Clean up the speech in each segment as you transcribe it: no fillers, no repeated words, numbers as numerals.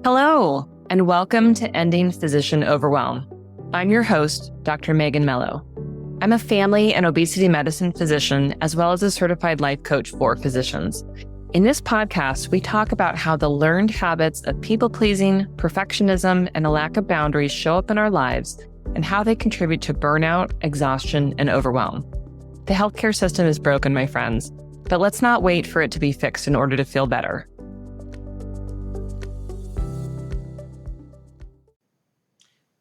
Hello, and welcome to Ending Physician Overwhelm. I'm your host, Dr. Megan Mello. I'm a family and obesity medicine physician, as well as a certified life coach for physicians. In this podcast, we talk about how the learned habits of people-pleasing, perfectionism, and a lack of boundaries show up in our lives and how they contribute to burnout, exhaustion, and overwhelm. The healthcare system is broken, my friends, but let's not wait for it to be fixed in order to feel better.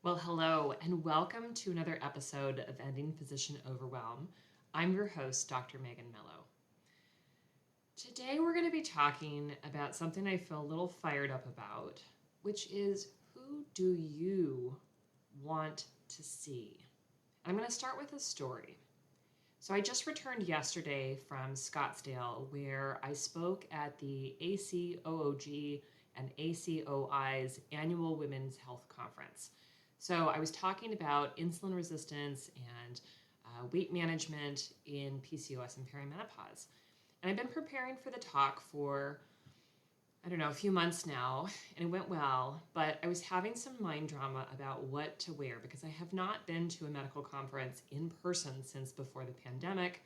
Well, hello, and welcome to another episode of Ending Physician Overwhelm. I'm your host, Dr. Megan Mello. Today, we're going to be talking about something I feel a little fired up about, which is, who do you want to see? I'm going to start with a story. So I just returned yesterday from Scottsdale, where I spoke at the ACOOG and ACOI's annual Women's Health Conference. So I was talking about insulin resistance and weight management in PCOS and perimenopause. And I've been preparing for the talk for, a few months now, and it went well, but I was having some mind drama about what to wear because I have not been to a medical conference in person since before the pandemic.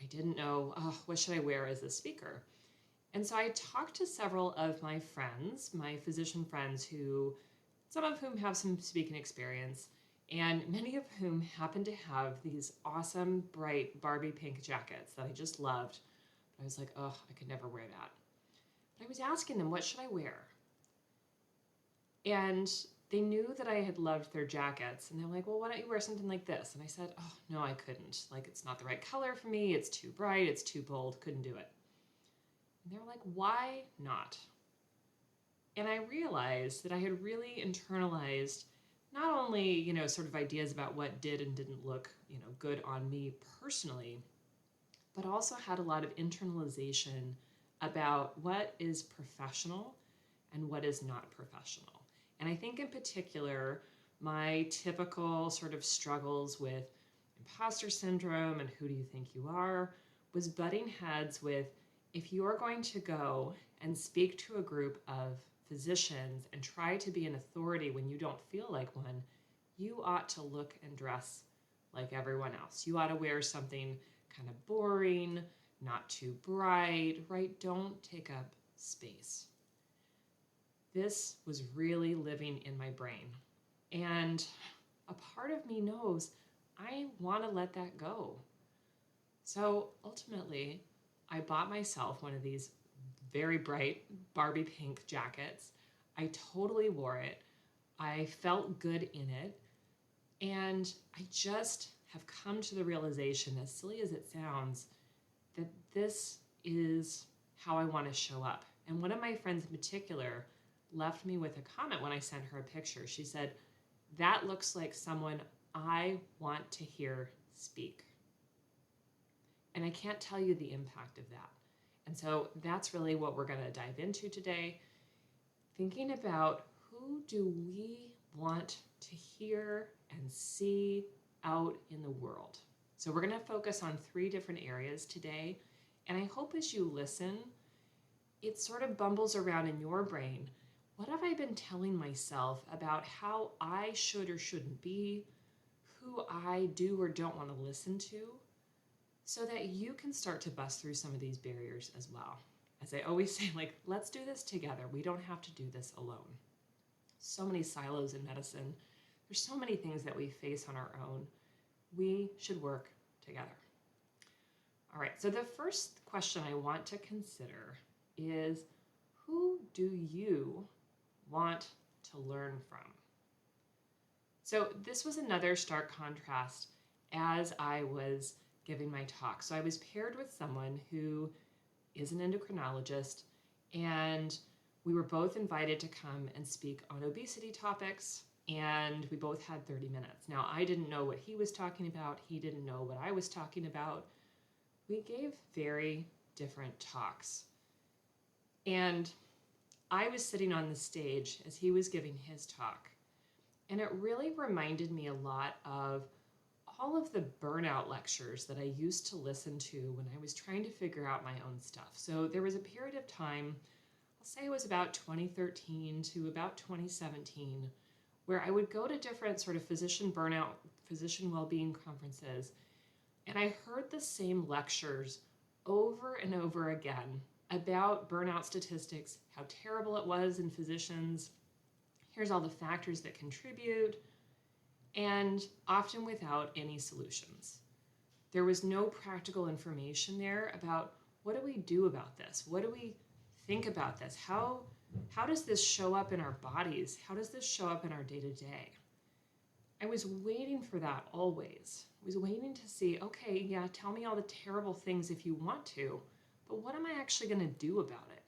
I didn't know, what should I wear as a speaker? And so I talked to several of my friends, my physician friends, some of whom have some speaking experience, and many of whom happen to have these awesome, bright Barbie pink jackets that I just loved. But I was like, I could never wear that. But I was asking them, what should I wear? And they knew that I had loved their jackets, and they're like, well, why don't you wear something like this? And I said, no, I couldn't. It's not the right color for me. It's too bright. It's too bold. Couldn't do it. And they were like, why not? And I realized that I had really internalized not only, sort of ideas about what did and didn't look, good on me personally, but also had a lot of internalization about what is professional and what is not professional. And I think in particular, my typical sort of struggles with imposter syndrome and who do you think you are was butting heads with, if you're going to go and speak to a group of physicians and try to be an authority when you don't feel like one, you ought to look and dress like everyone else. You ought to wear something kind of boring, not too bright, right? Don't take up space. This was really living in my brain. And a part of me knows I want to let that go. So ultimately, I bought myself one of these very bright Barbie pink jackets. I totally wore it. I felt good in it. And I just have come to the realization, as silly as it sounds, that this is how I want to show up. And one of my friends in particular left me with a comment when I sent her a picture. She said, that looks like someone I want to hear speak. And I can't tell you the impact of that. And so that's really what we're going to dive into today, thinking about who do we want to hear and see out in the world. So we're going to focus on 3 different areas today. And I hope as you listen, it sort of bumbles around in your brain. What have I been telling myself about how I should or shouldn't be, who I do or don't want to listen to, so that you can start to bust through some of these barriers as well. As I always say, let's do this together. We don't have to do this alone. So many silos in medicine. There's so many things that we face on our own. We should work together. All right, so the first question I want to consider is, who do you want to learn from? So this was another stark contrast as I was giving my talk. So I was paired with someone who is an endocrinologist, and we were both invited to come and speak on obesity topics, and we both had 30 minutes. Now, I didn't know what he was talking about. He didn't know what I was talking about. We gave very different talks. And I was sitting on the stage as he was giving his talk, and it really reminded me a lot of all of the burnout lectures that I used to listen to when I was trying to figure out my own stuff. So there was a period of time, I'll say it was about 2013 to about 2017, where I would go to different sort of physician burnout, physician well-being conferences, and I heard the same lectures over and over again about burnout statistics, how terrible it was in physicians. Here's all the factors that contribute, and often without any solutions. There was no practical information there about what do we do about this? What do we think about this? How does this show up in our bodies? How does this show up in our day-to-day? I was waiting for that always. I was waiting to see, okay, yeah, tell me all the terrible things if you want to, but what am I actually going to do about it?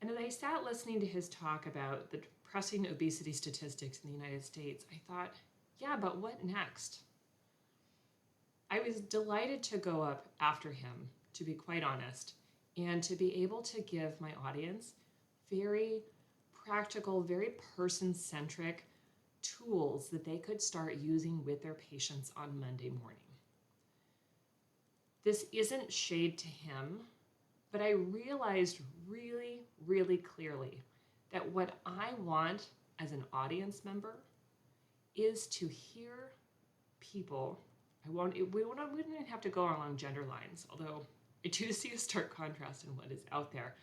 And as I sat listening to his talk about the depressing obesity statistics in the United States, I thought, yeah, but what next? I was delighted to go up after him, to be quite honest, and to be able to give my audience very practical, very person-centric tools that they could start using with their patients on Monday morning. This isn't shade to him, but I realized really, really clearly that what I want as an audience member is to hear people. We wouldn't even have to go along gender lines, although I do see a stark contrast in what is out there.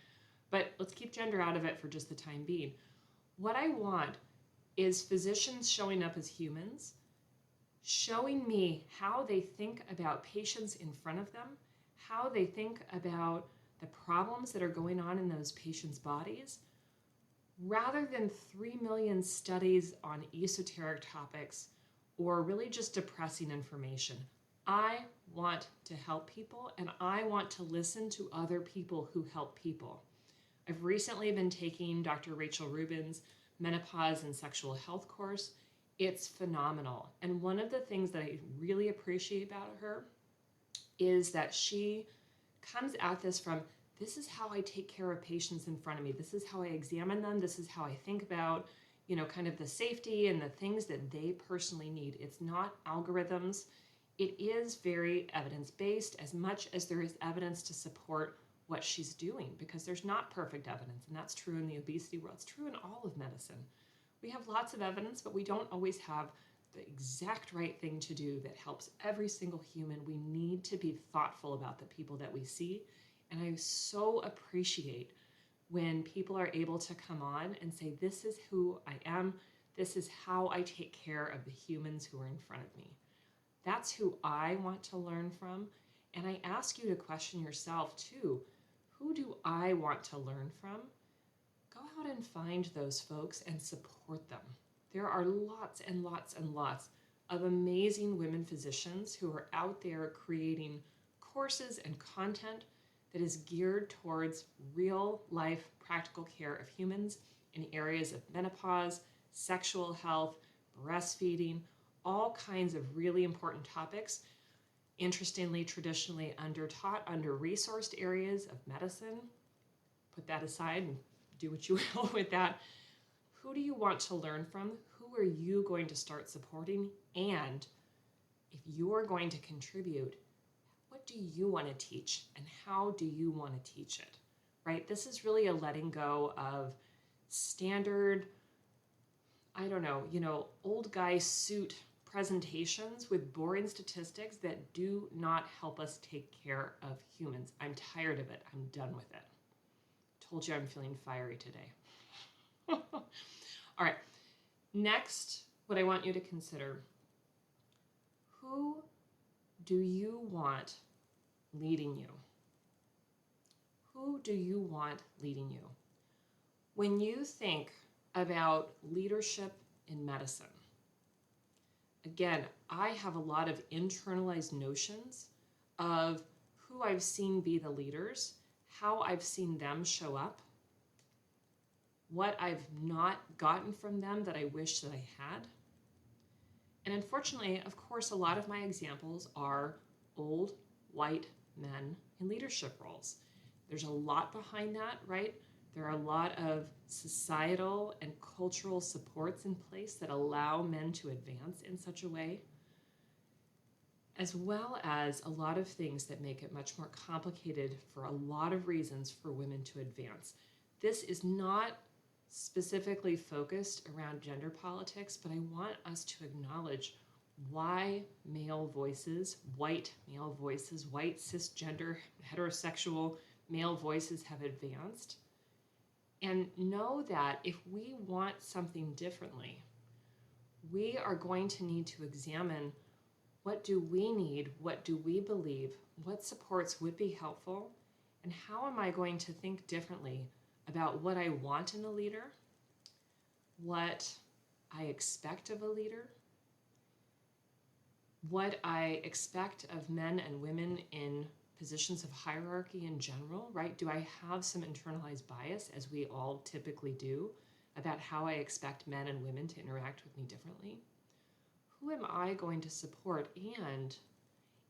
But let's keep gender out of it for just the time being. What I want is physicians showing up as humans, showing me how they think about patients in front of them, how they think about the problems that are going on in those patients' bodies, rather than 3 million studies on esoteric topics or really just depressing information. I want to help people, and I want to listen to other people who help people. I've recently been taking Dr. Rachel Rubin's Menopause and Sexual Health course. It's phenomenal. And one of the things that I really appreciate about her is that she comes at this from, this is how I take care of patients in front of me. This is how I examine them. This is how I think about, kind of the safety and the things that they personally need. It's not algorithms. It is very evidence-based, as much as there is evidence to support what she's doing, because there's not perfect evidence, and that's true in the obesity world. It's true in all of medicine. We have lots of evidence, but we don't always have the exact right thing to do that helps every single human. We need to be thoughtful about the people that we see, and I so appreciate when people are able to come on and say, this is who I am, this is how I take care of the humans who are in front of me. That's who I want to learn from, and I ask you to question yourself too. Who do I want to learn from? Go out and find those folks and support them. There are lots and lots and lots of amazing women physicians who are out there creating courses and content that is geared towards real life practical care of humans in areas of menopause, sexual health, breastfeeding, all kinds of really important topics. Interestingly, traditionally under-taught, under-resourced areas of medicine. Put that aside and do what you will with that. Who do you want to learn from? Who are you going to start supporting? And if you're going to contribute, what do you want to teach and how do you want to teach it, right? This is really a letting go of standard, old guy suit presentations with boring statistics that do not help us take care of humans. I'm tired of it. I'm done with it. Told you I'm feeling fiery today. All right. Next, what I want you to consider, who do you want leading you? Who do you want leading you? When you think about leadership in medicine, again, I have a lot of internalized notions of who I've seen be the leaders, how I've seen them show up, what I've not gotten from them that I wish that I had. And unfortunately, of course, a lot of my examples are old white men in leadership roles. There's a lot behind that, right? There are a lot of societal and cultural supports in place that allow men to advance in such a way. as well as a lot of things that make it much more complicated for a lot of reasons for women to advance. This is not specifically focused around gender politics, but I want us to acknowledge why male voices, white male voices, white cisgender heterosexual male voices have advanced, and know that if we want something differently, we are going to need to examine what do we need, what do we believe, what supports would be helpful, and how am I going to think differently about what I want in a leader, what I expect of a leader, what I expect of men and women in positions of hierarchy in general, right? Do I have some internalized bias, as we all typically do, about how I expect men and women to interact with me differently? Who am I going to support? And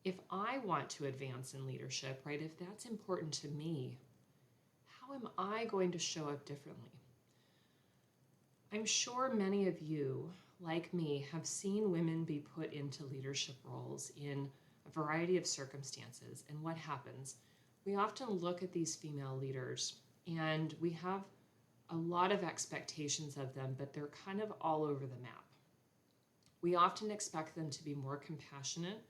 if I want to advance in leadership, right, if that's important to me, how am I going to show up differently? I'm sure many of you, like me, have seen women be put into leadership roles in a variety of circumstances. And what happens? We often look at these female leaders and we have a lot of expectations of them, but they're kind of all over the map. We often expect them to be more compassionate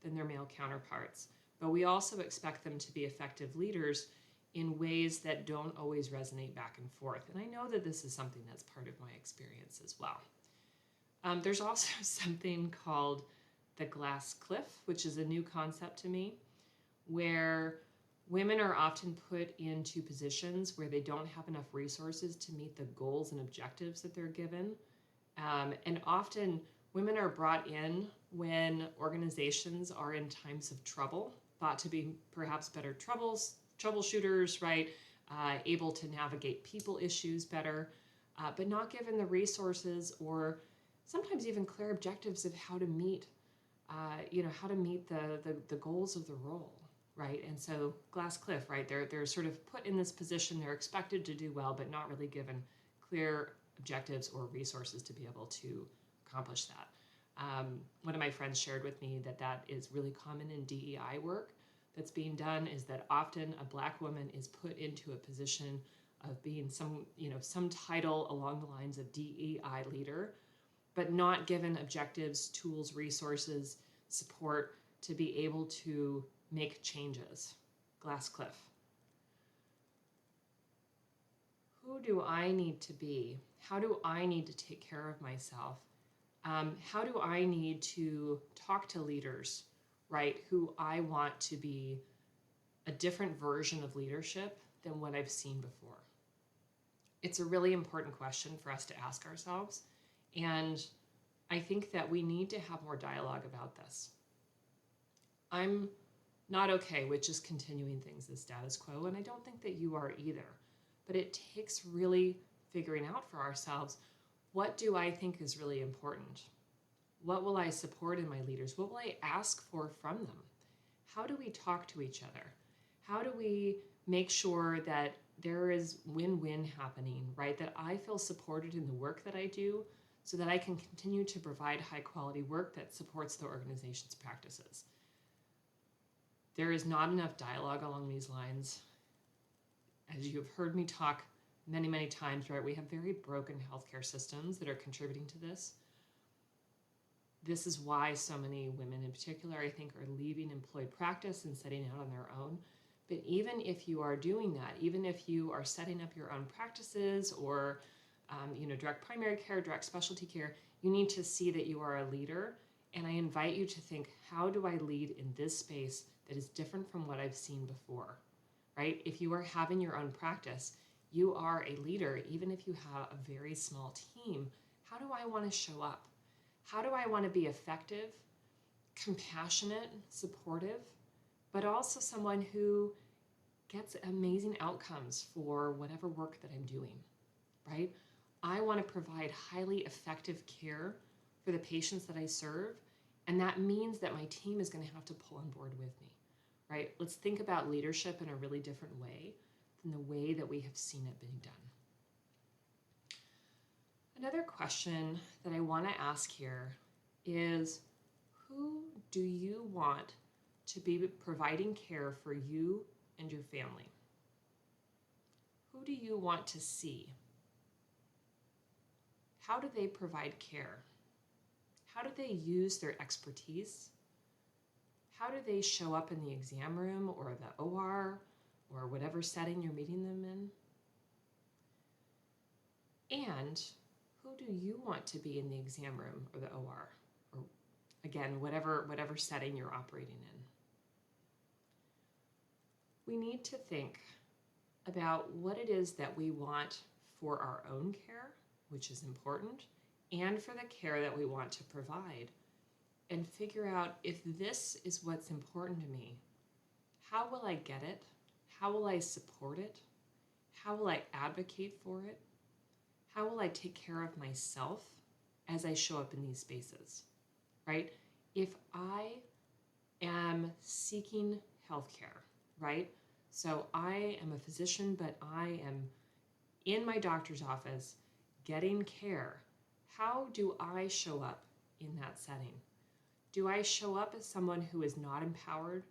than their male counterparts, but we also expect them to be effective leaders in ways that don't always resonate back and forth. And I know that this is something that's part of my experience as well. There's also something called the glass cliff, which is a new concept to me, where women are often put into positions where they don't have enough resources to meet the goals and objectives that they're given. And often women are brought in when organizations are in times of trouble, thought to be perhaps better troubleshooters, right? Able to navigate people issues better, but not given the resources or sometimes even clear objectives of how to meet, the goals of the role, right? And so glass cliff, right? They're sort of put in this position. They're expected to do well, but not really given clear objectives or resources to be able to accomplish that. One of my friends shared with me that is really common in DEI work that's being done, is that often a Black woman is put into a position of being some title along the lines of DEI leader, but not given objectives, tools, resources, support to be able to make changes. Glass cliff. Who do I need to be? How do I need to take care of myself? How do I need to talk to leaders, right, who I want to be a different version of leadership than what I've seen before? It's a really important question for us to ask ourselves, and I think that we need to have more dialogue about this. I'm not okay with just continuing things as status quo, and I don't think that you are either. But it takes really figuring out for ourselves, what do I think is really important? What will I support in my leaders? What will I ask for from them? How do we talk to each other? How do we make sure that there is win-win happening, right? That I feel supported in the work that I do so that I can continue to provide high-quality work that supports the organization's practices. There is not enough dialogue along these lines. As you have heard me talk many, many times, right, we have very broken healthcare systems that are contributing to this. This is why so many women in particular, I think, are leaving employed practice and setting out on their own. But even if you are doing that, even if you are setting up your own practices or direct primary care, direct specialty care, you need to see that you are a leader. And I invite you to think, how do I lead in this space that is different from what I've seen before, right? If you are having your own practice, you are a leader, even if you have a very small team. How do I want to show up? How do I want to be effective, compassionate, supportive, but also someone who gets amazing outcomes for whatever work that I'm doing, right? I want to provide highly effective care for the patients that I serve, and that means that my team is going to have to pull on board with me, right? Let's think about leadership in a really different way than the way that we have seen it being done. Another question that I want to ask here is, who do you want to be providing care for you and your family? Who do you want to see? How do they provide care? How do they use their expertise? How do they show up in the exam room or the OR or whatever setting you're meeting them in? And who do you want to be in the exam room or the OR? Or again, whatever setting you're operating in. We need to think about what it is that we want for our own care, which is important, and for the care that we want to provide, and figure out if this is what's important to me. How will I get it? How will I support it? How will I advocate for it? How will I take care of myself as I show up in these spaces, right? If I am seeking healthcare, right? So I am a physician, but I am in my doctor's office getting care. How do I show up in that setting? Do I show up as someone who is not empowered,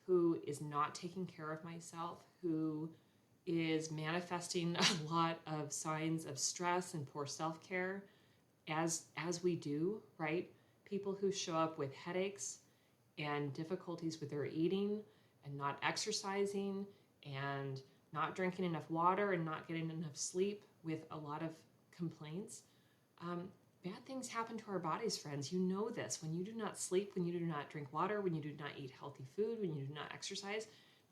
who is not taking care of myself, who is manifesting a lot of signs of stress and poor self-care, as we do, right? People who show up with headaches and difficulties with their eating and not exercising and not drinking enough water and not getting enough sleep with a lot of complaints. Bad things happen to our bodies, friends. You know this. When you do not sleep, when you do not drink water, when you do not eat healthy food, when you do not exercise,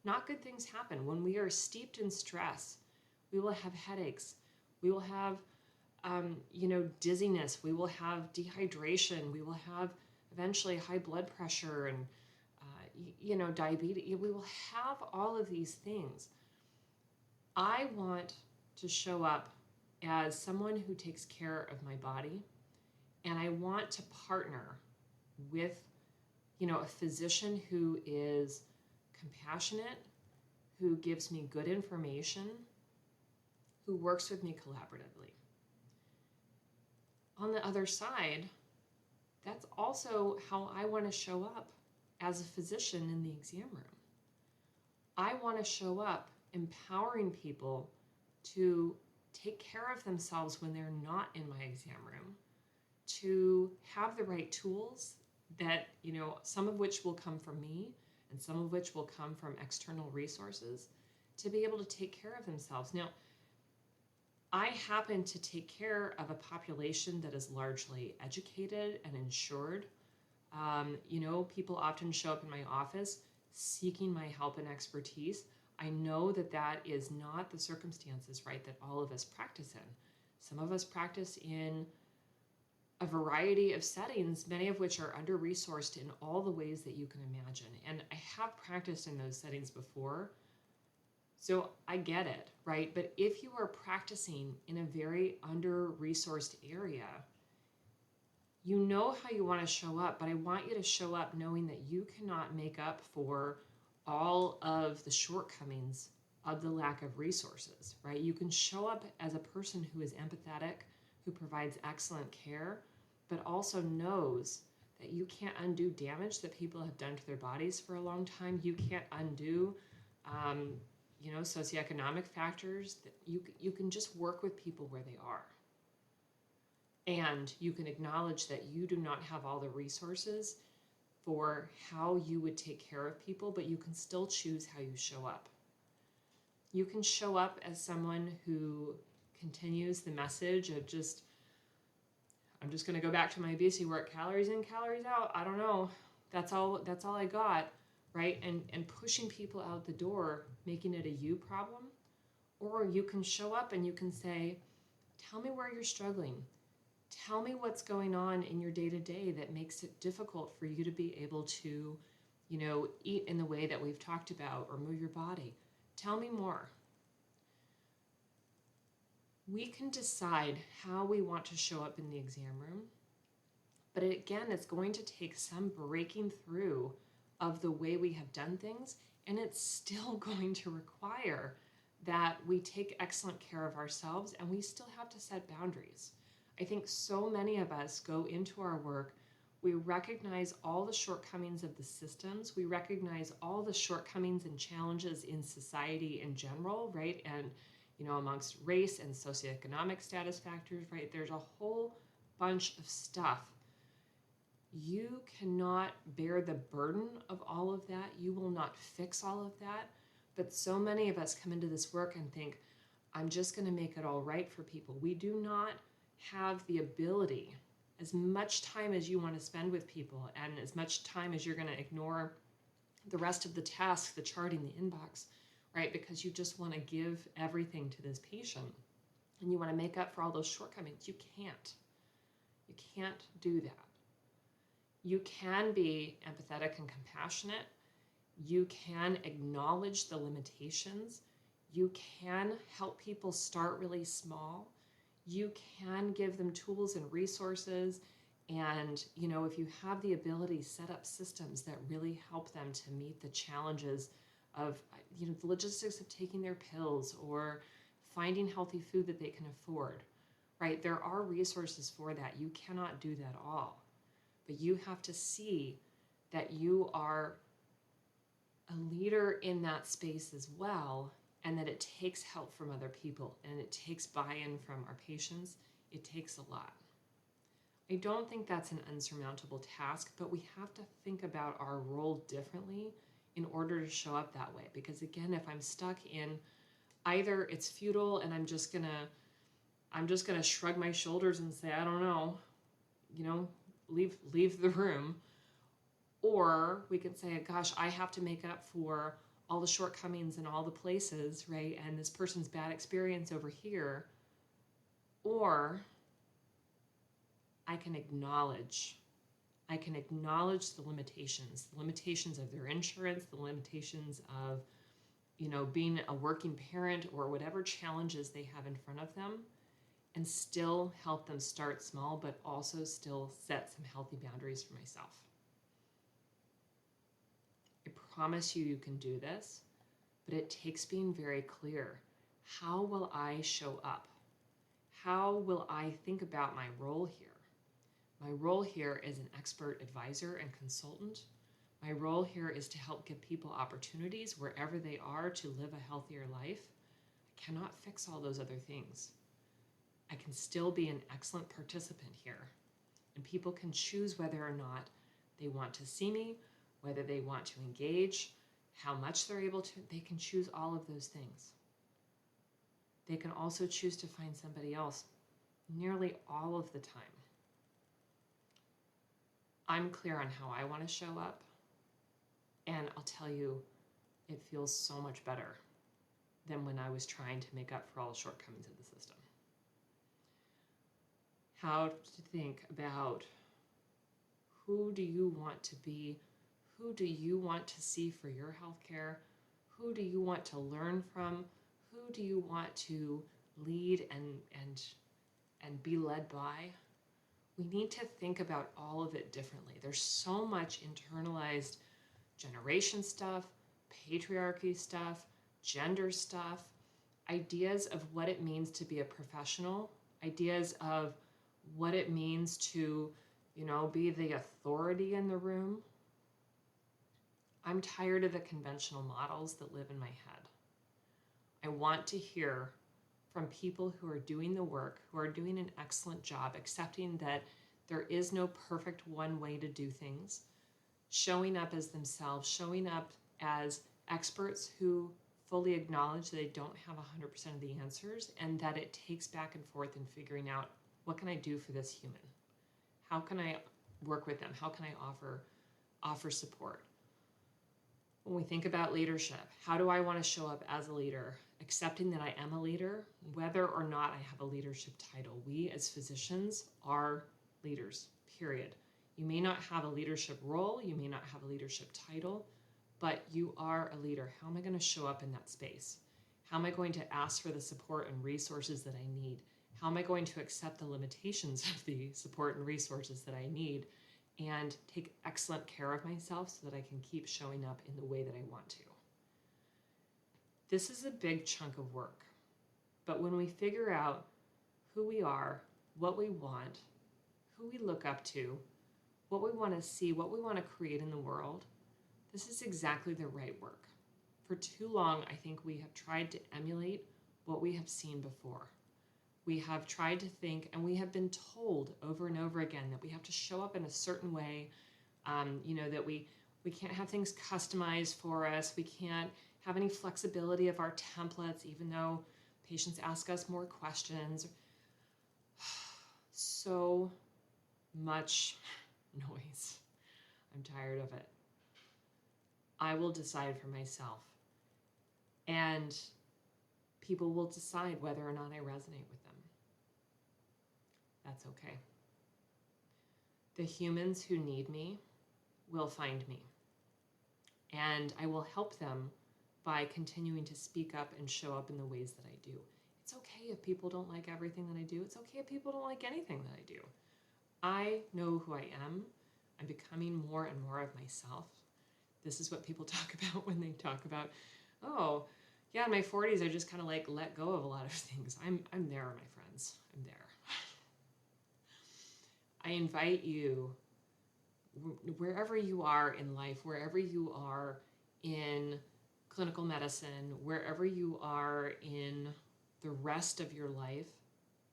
not good things happen. When we are steeped in stress, we will have headaches. We will have, dizziness. We will have dehydration. We will have eventually high blood pressure and, diabetes. We will have all of these things. I want to show up as someone who takes care of my body, and I want to partner with, a physician who is compassionate, who gives me good information, who works with me collaboratively. On the other side, that's also how I want to show up as a physician in the exam room. I want to show up empowering people to take care of themselves when they're not in my exam room, to have the right tools that, some of which will come from me and some of which will come from external resources, to be able to take care of themselves. Now, I happen to take care of a population that is largely educated and insured. People often show up in my office seeking my help and expertise. I know that that is not the circumstances, right, that all of us practice in. Some of us practice in a variety of settings, many of which are under-resourced in all the ways that you can imagine. And I have practiced in those settings before, so I get it, right? But if you are practicing in a very under-resourced area, you know how you want to show up, but I want you to show up knowing that you cannot make up for all of the shortcomings of the lack of resources, right? You can show up as a person who is empathetic, who provides excellent care, but also knows that you can't undo damage that people have done to their bodies for a long time. You can't undo, socioeconomic factors. That you can just work with people where they are. And you can acknowledge that you do not have all the resources for how you would take care of people, but you can still choose how you show up. You can show up as someone who continues the message of I'm just going to go back to my obesity work, calories in, calories out. I don't know. That's all I got, right? And pushing people out the door, making it a you problem. Or you can show up and you can say, tell me where you're struggling. Tell me what's going on in your day-to-day that makes it difficult for you to be able to, eat in the way that we've talked about or move your body. Tell me more. We can decide how we want to show up in the exam room, but it's going to take some breaking through of the way we have done things, and it's still going to require that we take excellent care of ourselves, and we still have to set boundaries. I think so many of us go into our work We recognize all the shortcomings of the systems. We recognize all the shortcomings and challenges in society in general, right? And, amongst race and socioeconomic status factors, right? There's a whole bunch of stuff. You cannot bear the burden of all of that. You will not fix all of that. But so many of us come into this work and think, I'm just going to make it all right for people. We do not have the ability, as much time as you want to spend with people and as much time as you're going to ignore the rest of the tasks, the charting, the inbox, right? Because you just want to give everything to this patient and you want to make up for all those shortcomings. You can't. You can't do that. You can be empathetic and compassionate. You can acknowledge the limitations. You can help people start really small. You can give them tools and resources. And, if you have the ability, set up systems that really help them to meet the challenges of, the logistics of taking their pills or finding healthy food that they can afford, right? There are resources for that. You cannot do that all. But you have to see that you are a leader in that space as well, and that it takes help from other people and it takes buy-in from our patients. It takes a lot. I don't think that's an unsurmountable task, but we have to think about our role differently in order to show up that way. Because again, if I'm stuck in either it's futile and I'm just gonna shrug my shoulders and say, I don't know, leave the room. Or we can say, gosh, I have to make up for all the shortcomings in all the places, right? And this person's bad experience over here. Or I can acknowledge the limitations of their insurance, the limitations of, being a working parent or whatever challenges they have in front of them, and still help them start small, but also still set some healthy boundaries for myself. I promise you can do this, but it takes being very clear. How will I show up? How will I think about my role here? My role here is an expert advisor and consultant. My role here is to help give people opportunities wherever they are to live a healthier life. I cannot fix all those other things. I can still be an excellent participant here, and people can choose whether or not they want to see me, whether they want to engage, how much they're able to. They can choose all of those things. They can also choose to find somebody else nearly all of the time. I'm clear on how I want to show up, and I'll tell you, it feels so much better than when I was trying to make up for all the shortcomings of the system. How to think about who do you want to be, who do you want to see for your healthcare, who do you want to learn from, who do you want to lead and be led by. We need to think about all of it differently. There's so much internalized generation stuff, patriarchy stuff, gender stuff, ideas of what it means to be a professional, ideas of what it means to, be the authority in the room. I'm tired of the conventional models that live in my head. I want to hear from people who are doing the work, who are doing an excellent job, accepting that there is no perfect one way to do things, showing up as themselves, showing up as experts who fully acknowledge that they don't have 100% of the answers, and that it takes back and forth in figuring out, what can I do for this human? How can I work with them? How can I offer support? When we think about leadership, how do I want to show up as a leader? Accepting that I am a leader, whether or not I have a leadership title. We as physicians are leaders, period. You may not have a leadership role, you may not have a leadership title, but you are a leader. How am I going to show up in that space? How am I going to ask for the support and resources that I need? How am I going to accept the limitations of the support and resources that I need and take excellent care of myself so that I can keep showing up in the way that I want to? This is a big chunk of work, but when we figure out who we are, what we want, who we look up to, what we want to see, what we want to create in the world, this is exactly the right work. For too long, I think we have tried to emulate what we have seen before. We have tried to think, and we have been told over and over again that we have to show up in a certain way, that we can't have things customized for us. We can't have any flexibility of our templates, even though patients ask us more questions. So much noise. I'm tired of it. I will decide for myself. And people will decide whether or not I resonate with them. That's okay. The humans who need me will find me. And I will help them by continuing to speak up and show up in the ways that I do. It's okay if people don't like everything that I do. It's okay if people don't like anything that I do. I know who I am. I'm becoming more and more of myself. This is what people talk about when they talk about, oh, yeah, in my 40s, I just kind of like let go of a lot of things. I'm there, my friends. I'm there. I invite you, wherever you are in life, wherever you are in clinical medicine, wherever you are in the rest of your life,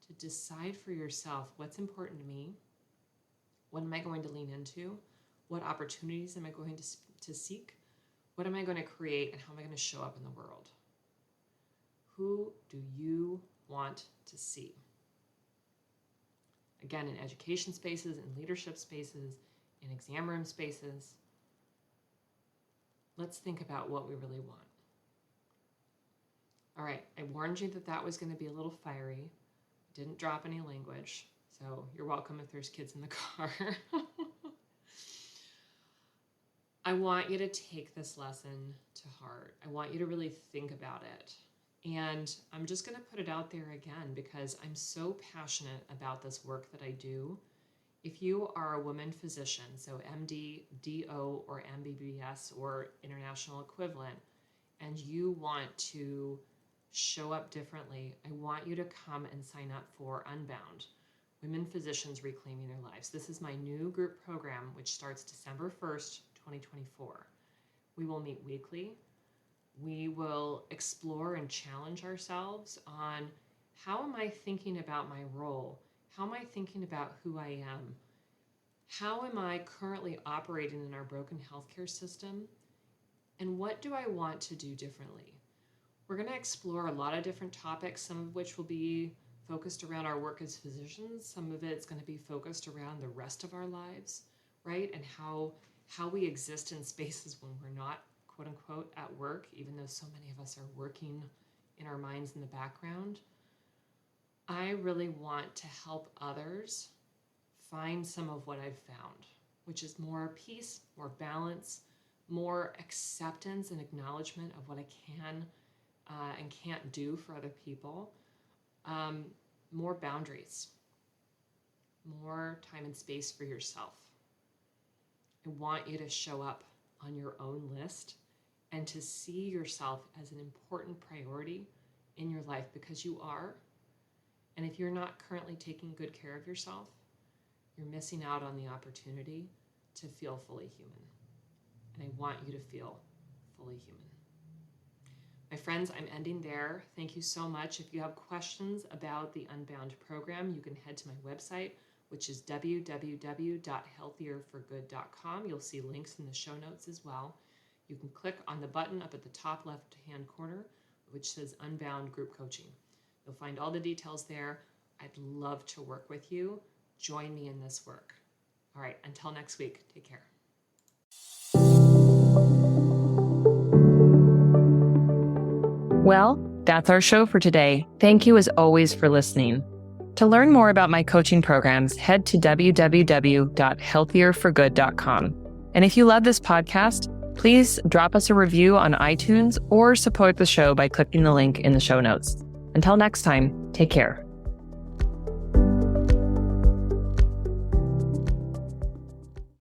to decide for yourself what's important to me, what am I going to lean into, what opportunities am I going to seek, what am I going to create, and how am I going to show up in the world? Who do you want to see? Again, in education spaces, in leadership spaces, in exam room spaces. Let's think about what we really want. All right, I warned you that was going to be a little fiery. Didn't drop any language, so you're welcome if there's kids in the car. I want you to take this lesson to heart. I want you to really think about it. And I'm just going to put it out there again because I'm so passionate about this work that I do. If you are a woman physician, so MD, DO, or MBBS, or international equivalent, and you want to show up differently, I want you to come and sign up for Unbound, Women Physicians Reclaiming Their Lives. This is my new group program, which starts December 1st, 2024. We will meet weekly. We will explore and challenge ourselves on how am I thinking about my role? How am I thinking about who I am? How am I currently operating in our broken healthcare system? And what do I want to do differently? We're going to explore a lot of different topics, some of which will be focused around our work as physicians. Some of it's going to be focused around the rest of our lives, right? And how we exist in spaces when we're not, quote unquote, at work, even though so many of us are working in our minds in the background. I really want to help others find some of what I've found, which is more peace, more balance, more acceptance and acknowledgement of what I can and can't do for other people, more boundaries, more time and space for yourself. I want you to show up on your own list and to see yourself as an important priority in your life because you are. And if you're not currently taking good care of yourself, you're missing out on the opportunity to feel fully human. And I want you to feel fully human. My friends, I'm ending there. Thank you so much. If you have questions about the Unbound program, you can head to my website, which is www.healthierforgood.com. You'll see links in the show notes as well. You can click on the button up at the top left-hand corner, which says Unbound Group Coaching. You'll find all the details there. I'd love to work with you. Join me in this work. All right, until next week, take care. Well, that's our show for today. Thank you as always for listening. To learn more about my coaching programs, head to www.healthierforgood.com. And if you love this podcast, please drop us a review on iTunes or support the show by clicking the link in the show notes. Until next time, take care.